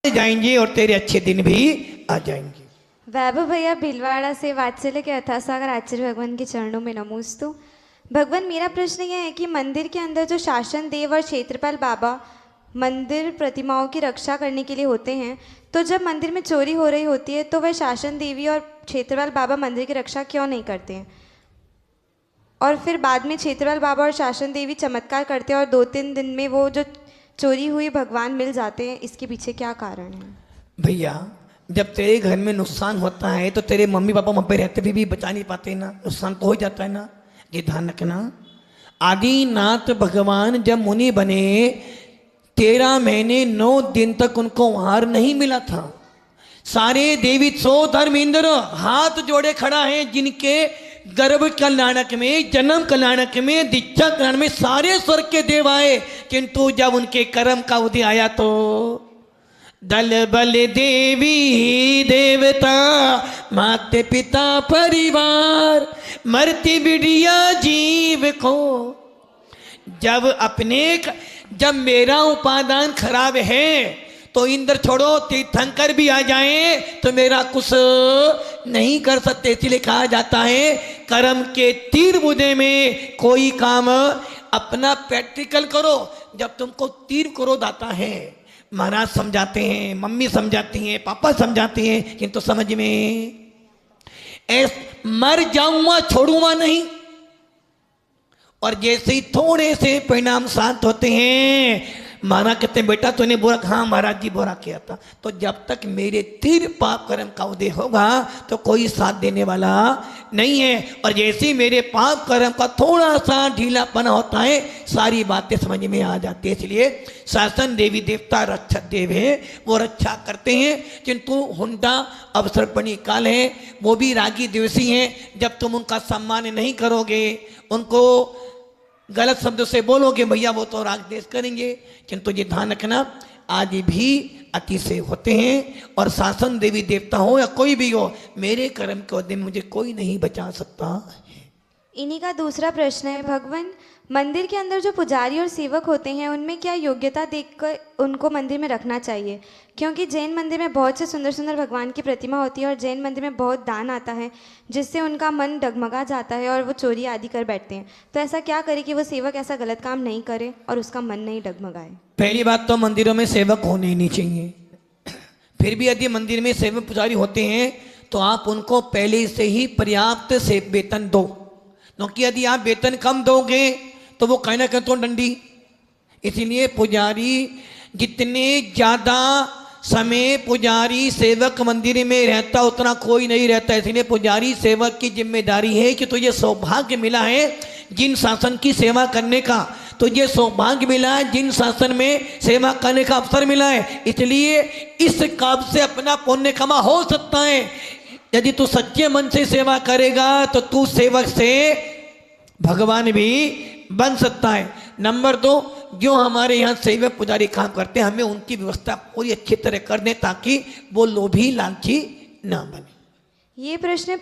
जाएंगे और तेरे अच्छे दिन भी आ जाएंगे। वैभव भैया भीलवाड़ा से वात्सल्य के अथासागर आचार्य भगवान के चरणों में नमोस्तु। भगवान, मेरा प्रश्न यह है कि मंदिर के अंदर जो शासन देव और क्षेत्रपाल बाबा मंदिर प्रतिमाओं की रक्षा करने के लिए होते हैं, तो जब मंदिर में चोरी हो रही होती है तो वह शासन देवी और क्षेत्रपाल बाबा मंदिर की रक्षा क्यों नहीं करते हैं? और फिर बाद में क्षेत्रपाल बाबा और शासन देवी चमत्कार करते हैं और 2-3 दिन में वो जो चोरी हुई भगवान मिल जाते हैं, इसके पीछे क्या कारण है? भैया, जब तेरे घर में नुकसान होता है तो तेरे मम्मी पापा वहाँ पे रहते भी बचा नहीं पाते ना, नुकसान तो हो जाता है ना। ये ध्यान रखना। आदिनाथ भगवान जब मुनि बने 13 महीने 9 दिन तक उनको आहार नहीं मिला था। सारे देवी 100 धर्मेंद्र हाथ जोड़े खड़ा है, जिनके गर्भ कल्याणक में, जन्म कल्याणक में, दीक्षा कल्याण में सारे स्वर्ग के देव आए, किंतु जब उनके कर्म का उदय आया तो दल बल देवी देवता माते पिता परिवार मरती बिटिया जीव को। जब मेरा उपादान खराब है तो इंद्र छोड़ो तीर्थंकर भी आ जाए तो मेरा कुछ नहीं कर सकते। इसलिए कहा जाता है कर्म के तीर बुझे में कोई काम अपना प्रैक्टिकल करो। जब तुमको तीर क्रोध आता है, महाराज समझाते हैं, मम्मी समझाती हैं, पापा समझाते हैं, किंतु समझ में मर जाऊंगा छोड़ूंगा नहीं। और जैसे ही थोड़े से परिणाम शांत होते हैं, महाराज कहते हैं बेटा तूने बुरा, हाँ महाराज जी बुरा किया था। तो जब तक मेरे तीर पाप कर्म का उदय होगा तो कोई साथ देने वाला नहीं है। और जैसे ही मेरे पाप कर्म का थोड़ा सा ढीलापना होता है, सारी बातें समझ में आ जाती है। इसलिए शासन देवी देवता रक्षक देव है, वो रक्षा करते हैं। किंतु हुंडा अवसर्पणी काल है, वो भी रागी द्वेषी हैं। जब तुम उनका सम्मान नहीं करोगे, उनको गलत शब्द से बोलोगे, भैया वो तो राग देश करेंगे। किंतु ये ध्यान रखना, आज भी अतिशय होते हैं। और शासन देवी देवता हो या कोई भी हो, मेरे कर्म के उदय में मुझे कोई नहीं बचा सकता। इन्हीं का दूसरा प्रश्न है, भगवान मंदिर के अंदर जो पुजारी और सेवक होते हैं उनमें क्या योग्यता देखकर उनको मंदिर में रखना चाहिए? क्योंकि जैन मंदिर में बहुत से सुंदर सुंदर भगवान की प्रतिमा होती है और जैन मंदिर में बहुत दान आता है, जिससे उनका मन डगमगा जाता है और वो चोरी आदि कर बैठते हैं। तो ऐसा क्या करे कि वो सेवक ऐसा गलत काम नहीं करे और उसका मन नहीं डगमगाए? पहली बात तो मंदिरों में सेवक होने ही नहीं चाहिए। फिर भी यदि मंदिर में सेवक पुजारी होते हैं तो आप उनको पहले से ही पर्याप्त से वेतन दो, क्योंकि यदि आप वेतन कम दोगे तो वो कहना कहते तो डंडी। इसलिए पुजारी जितने ज़्यादा समय पुजारी सेवक मंदिर में रहता उतना कोई नहीं रहता। इसलिए पुजारी सेवक की जिम्मेदारी है कि तुझे सौभाग्य मिला है जिन शासन की सेवा करने का, तुझे सौभाग्य मिला है जिन शासन में सेवा करने का अवसर मिला है। इसलिए इस काम से अपना पुण्य कमा हो सकता है। यदि तू सच्चे मन से सेवा करेगा तो तू सेवक से भगवान भी बन सकता है। नंबर 2, जो हमारे यहाँ सेवक पुजारी काम करते हैं, हमें उनकी व्यवस्था पूरी अच्छी तरह कर दें ताकि वो लोभी लालची ना बने। ये प्रश्न